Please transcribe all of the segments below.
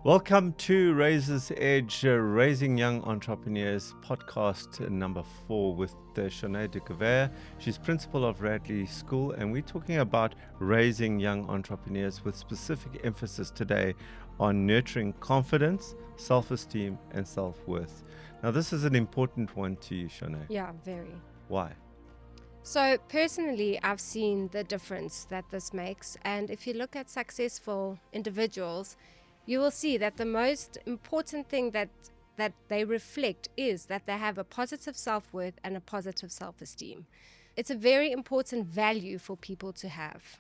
Welcome to Raiser's Edge, Raising Young Entrepreneurs, podcast number 4 with Charné De Gouveia. She's principal of Radley School, and we're talking about raising young entrepreneurs with specific emphasis today on nurturing confidence, self-esteem, and self-worth. Now, this is an important one to you, Charné. Yeah, very. Why? So personally, I've seen the difference that this makes. And if you look at successful individuals, you will see that the most important thing that they reflect is that they have a positive self-worth and a positive self-esteem. It's a very important value for people to have.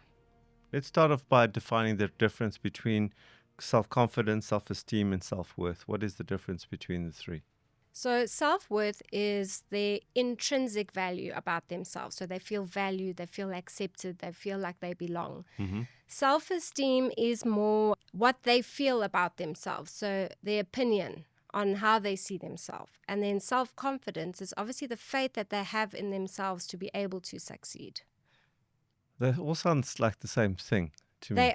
Let's start off by defining the difference between self-confidence, self-esteem, and self-worth. What is the difference between the three? So self-worth is their intrinsic value about themselves. So they feel valued, they feel accepted, they feel like they belong. Mm-hmm. Self-esteem is more what they feel about themselves, so their opinion on how they see themselves. And then self-confidence is obviously the faith that they have in themselves to be able to succeed. That all sounds like the same thing to me.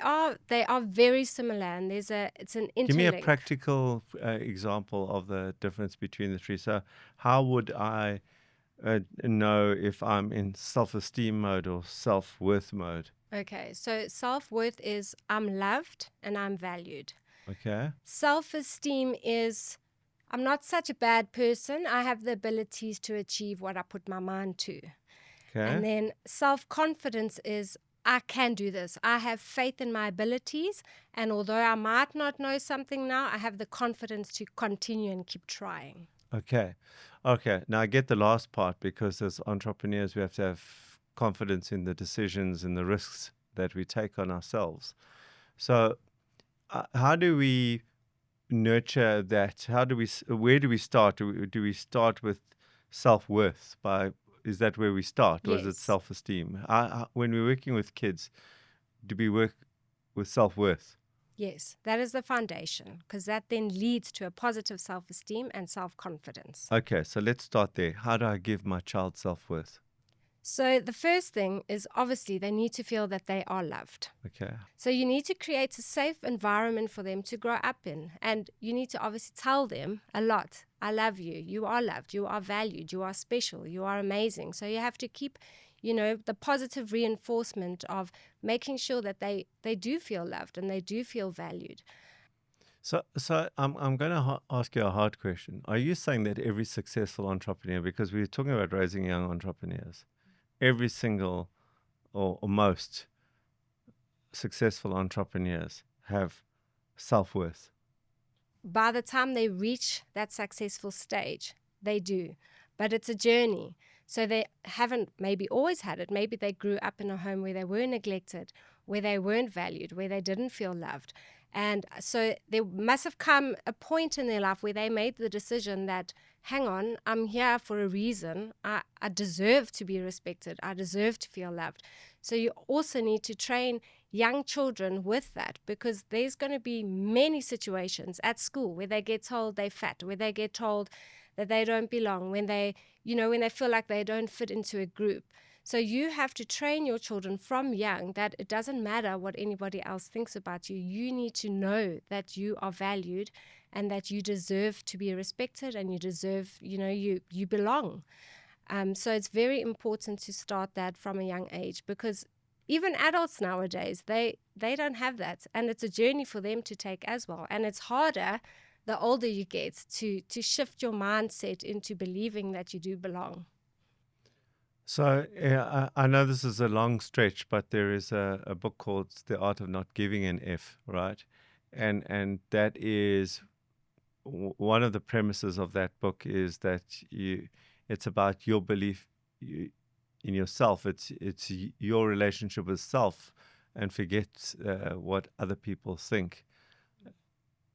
They are very similar, and it's an interlink. Give me a practical example of the difference between the three. So how would I know if I'm in self-esteem mode or self-worth mode? Okay, so self-worth is I'm loved and I'm valued. Okay. Self-esteem is I'm not such a bad person. I have the abilities to achieve what I put my mind to. Okay. And then self-confidence is I can do this. I have faith in my abilities. And although I might not know something now, I have the confidence to continue and keep trying. Okay. Now I get the last part, because as entrepreneurs, we have to have confidence in the decisions and the risks that we take on ourselves. So how do we nurture that? Where do we start? Do we start with self-worth? Is that where we start? Or is it Yes. self-esteem? When we're working with kids, do we work with self-worth? Yes, that is the foundation, because that then leads to a positive self-esteem and self-confidence. Okay, so let's start there. How do I give my child self-worth? So the first thing is obviously they need to feel that they are loved. Okay. So you need to create a safe environment for them to grow up in. And you need to obviously tell them a lot. I love you. You are loved. You are valued. You are special. You are amazing. So you have to keep, the positive reinforcement of making sure that they do feel loved and they do feel valued. So I'm going to ask you a hard question. Are you saying that every successful entrepreneur, because we're talking about raising young entrepreneurs, every single or most successful entrepreneurs have self-worth? By the time they reach that successful stage, they do. But it's a journey. So they haven't maybe always had it. Maybe they grew up in a home where they were neglected, where they weren't valued, where they didn't feel loved. And so there must have come a point in their life where they made the decision that, hang on, I'm here for a reason. I deserve to be respected. I deserve to feel loved. So you also need to train young children with that, because there's going to be many situations at school where they get told they're fat, where they get told that they don't belong, when they feel like they don't fit into a group. So you have to train your children from young that it doesn't matter what anybody else thinks about you. You need to know that you are valued and that you deserve to be respected, and you deserve, you belong. So it's very important to start that from a young age, because even adults nowadays, they don't have that. And it's a journey for them to take as well. And it's harder the older you get to shift your mindset into believing that you do belong. So I know this is a long stretch, but there is a book called The Art of Not Giving an F, right? And that is one of the premises of that book is that it's about your belief in yourself. It's your relationship with self, and forget what other people think.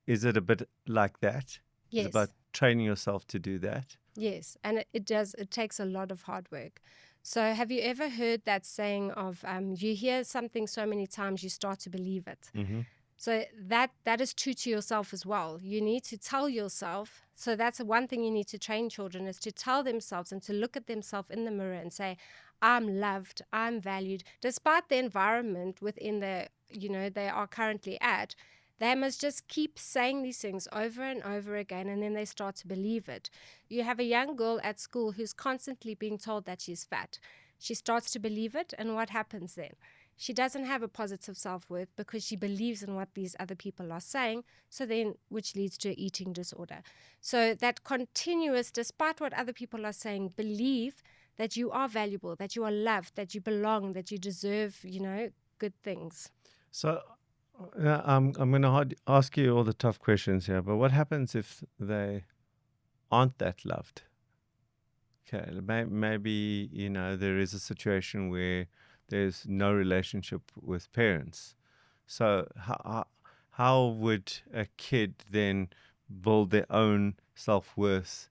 Is it a bit like that? Yes. It's about training yourself to do that. Yes, and it does. It takes a lot of hard work. So have you ever heard that saying of you hear something so many times you start to believe it? Mm-hmm. So that is true to yourself as well. You need to tell yourself. So that's one thing you need to train children, is to tell themselves and to look at themselves in the mirror and say, I'm loved, I'm valued, despite the environment within they are currently at. They must just keep saying these things over and over again, and then they start to believe it. You have a young girl at school who's constantly being told that she's fat. She starts to believe it, and what happens then? She doesn't have a positive self-worth because she believes in what these other people are saying, so then, which leads to an eating disorder. So that continuous, despite what other people are saying, believe that you are valuable, that you are loved, that you belong, that you deserve, good things. So I'm going to ask you all the tough questions here, but what happens if they aren't that loved? Okay, maybe, there is a situation where there's no relationship with parents. So how would a kid then build their own self-worth?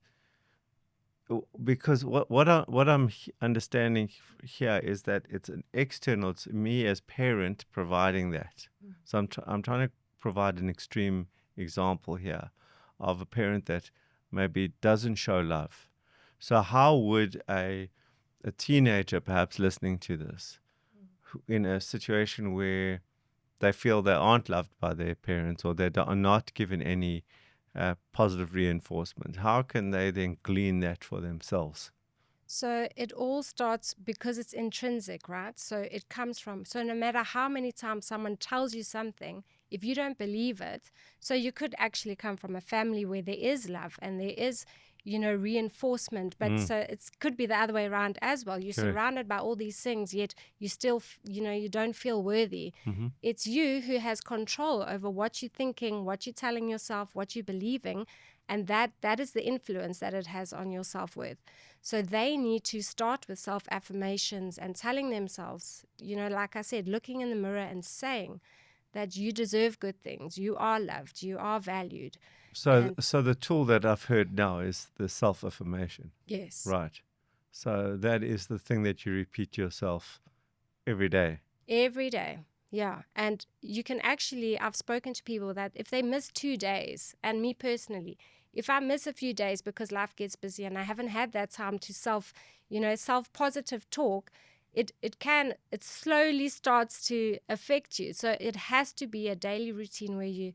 Because what I'm understanding here is that it's an external, it's me as parent providing that. So I'm trying to provide an extreme example here of a parent that maybe doesn't show love. So how would a teenager perhaps listening to this in a situation where they feel they aren't loved by their parents or they are not given any positive reinforcement, how can they then glean that for themselves? So it all starts because it's intrinsic, right? So it comes from, so no matter how many times someone tells you something, if you don't believe it, so you could actually come from a family where there is love and there is, reinforcement, but so it could be the other way around as well. You're Correct. surrounded by all these things, yet you still, you don't feel worthy. It's you who has control over what you're thinking, what you're telling yourself, what you're believing, and that is the influence that it has on your self-worth. So they need to start with self-affirmations and telling themselves, like I said, looking in the mirror and saying that you deserve good things, you are loved, you are valued. So the tool that I've heard now is the self-affirmation. Yes. Right. So that is the thing that you repeat to yourself every day. Every day. Yeah. And you can actually, I've spoken to people that if they miss 2 days, and me personally, if I miss a few days because life gets busy and I haven't had that time to self-positive talk, it slowly starts to affect you. So it has to be a daily routine where you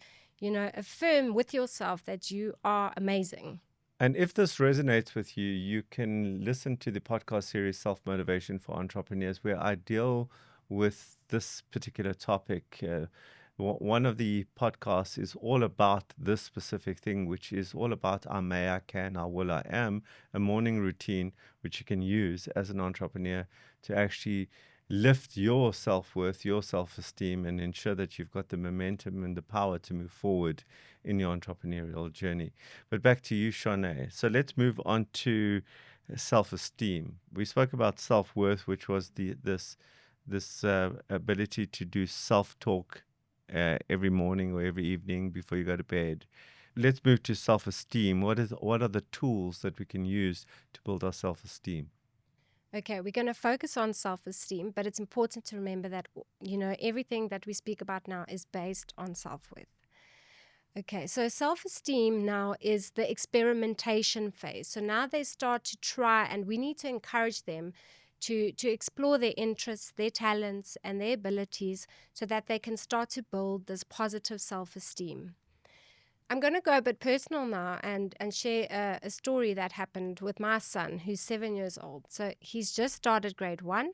affirm with yourself that you are amazing. And if this resonates with you, you can listen to the podcast series Self-Motivation for Entrepreneurs, where I deal with this particular topic. One of the podcasts is all about this specific thing, which is all about I may, I can, I will, I am, a morning routine which you can use as an entrepreneur to actually lift your self-worth, your self-esteem, and ensure that you've got the momentum and the power to move forward in your entrepreneurial journey. But back to you, Charné. So let's move on to self-esteem. We spoke about self-worth, which was this ability to do self-talk every morning or every evening before you go to bed. Let's move to self-esteem. What are the tools that we can use to build our self-esteem? Okay, we're going to focus on self-esteem, but it's important to remember that, everything that we speak about now is based on self-worth. Okay, so self-esteem now is the experimentation phase. So now they start to try, and we need to encourage them to explore their interests, their talents, and their abilities so that they can start to build this positive self-esteem. I'm going to go a bit personal now and share a story that happened with my son, who's 7 years old. So he's just started grade 1.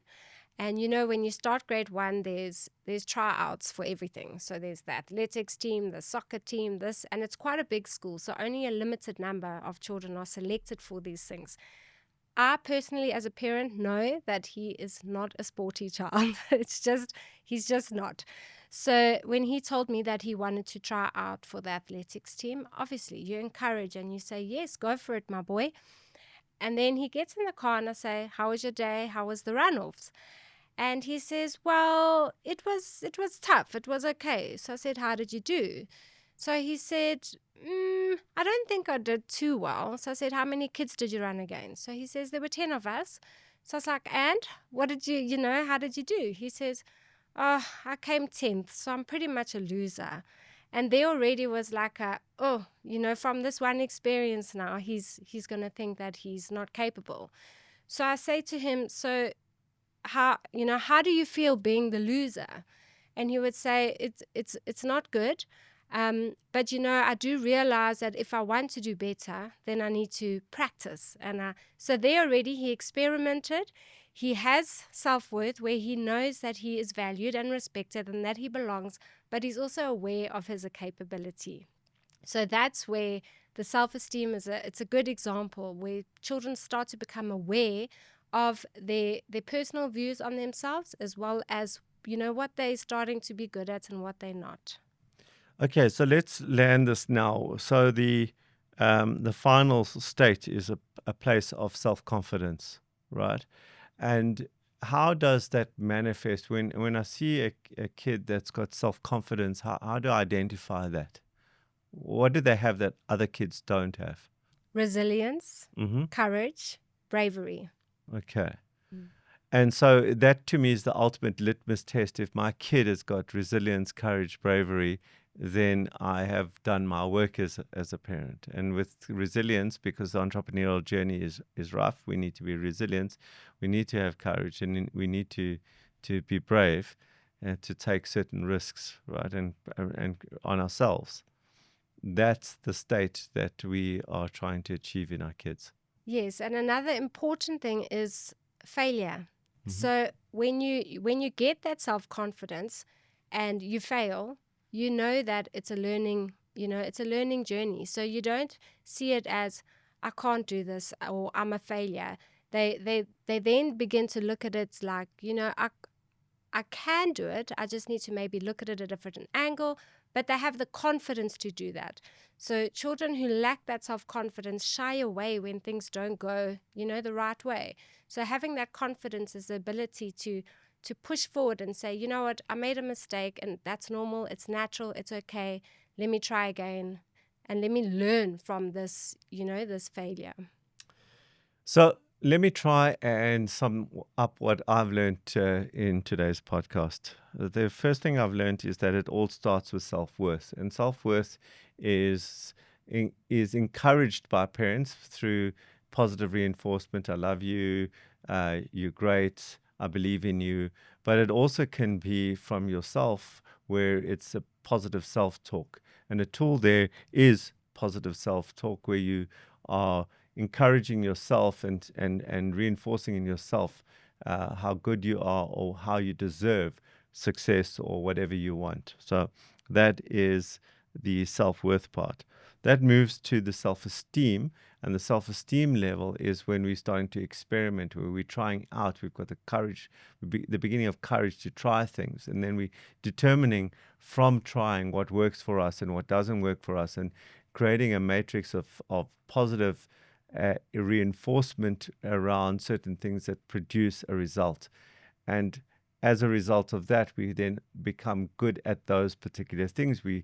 And when you start grade 1, there's tryouts for everything. So there's the athletics team, the soccer team, this, and it's quite a big school. So only a limited number of children are selected for these things. I personally, as a parent, know that he is not a sporty child. He's just not. So when he told me that he wanted to try out for the athletics team, obviously you encourage and you say, yes, go for it, my boy. And then he gets in the car and I say, how was your day? How was the runoffs? And he says, well, it was tough. It was okay. So I said, how did you do? So he said, I don't think I did too well. So I said, how many kids did you run against? So he says, there were 10 of us. So I was like, and what did how did you do? He says, oh, I came 10th. So I'm pretty much a loser. And there already was like from this one experience now, he's going to think that he's not capable. So I say to him, so how do you feel being the loser? And he would say, it's not good. But, I do realize that if I want to do better, then I need to practice. So there already he experimented. He has self-worth where he knows that he is valued and respected and that he belongs, but he's also aware of his capability. So that's where the self-esteem it's a good example where children start to become aware of their personal views on themselves, as well as, what they're starting to be good at and what they're not. Okay, so let's land this now. So the final state is a place of self-confidence, right? And how does that manifest when I see a kid that's got self-confidence? How do I identify that? What do they have that other kids don't have? Resilience, Mm-hmm. courage, bravery. Okay. And so that to me is the ultimate litmus test. If my kid has got resilience, courage, bravery, then I have done my work as a parent. And with resilience, because the entrepreneurial journey is rough, we need to be resilient, we need to have courage, and we need to be brave and to take certain risks, right, and on ourselves. That's the state that we are trying to achieve in our kids. Yes, and another important thing is failure. Mm-hmm. So when you get that self-confidence and you fail, you know that it's a learning journey. So you don't see it as, I can't do this, or I'm a failure. They then begin to look at it like, I can do it. I just need to maybe look at it at a different angle, but they have the confidence to do that. So children who lack that self-confidence shy away when things don't go, the right way. So having that confidence is the ability to push forward and say, you know what, I made a mistake and that's normal. It's natural. It's okay. Let me try again. And let me learn from this, this failure. So let me try and sum up what I've learned in today's podcast. The first thing I've learned is that it all starts with self-worth, and self-worth is encouraged by parents through positive reinforcement. I love you. You're great. I believe in you. But it also can be from yourself, where it's a positive self-talk, and a tool there is positive self-talk, where you are encouraging yourself and reinforcing in yourself how good you are or how you deserve success or whatever you want. So that is the self-worth part. That moves to the self-esteem, and the self-esteem level is when we're starting to experiment, where we're trying out. We've got the courage, the beginning of courage to try things, and then we're determining from trying what works for us and what doesn't work for us, and creating a matrix of positive reinforcement around certain things that produce a result. And as a result of that, we then become good at those particular things. We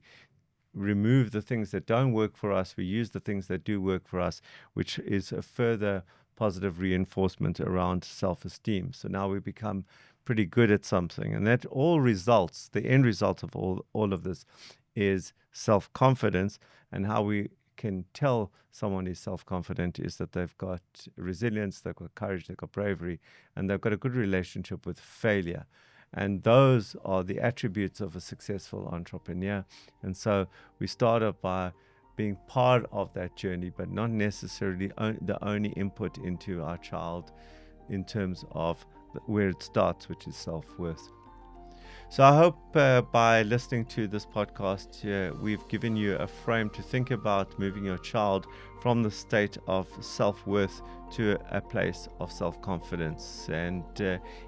remove the things that don't work for us. We use the things that do work for us, which is a further positive reinforcement around self-esteem. So now we become pretty good at something. And that all results, the end result of all of this is self-confidence. And how we can tell someone is self-confident is that they've got resilience, they've got courage, they've got bravery, and they've got a good relationship with failure. And those are the attributes of a successful entrepreneur. And so we start off by being part of that journey, but not necessarily the only input into our child in terms of where it starts, which is self-worth. So I hope by listening to this podcast, we've given you a frame to think about moving your child from the state of self-worth to a place of self-confidence. And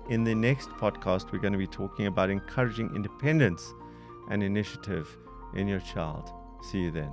in the next podcast, we're going to be talking about encouraging independence and initiative in your child. See you then.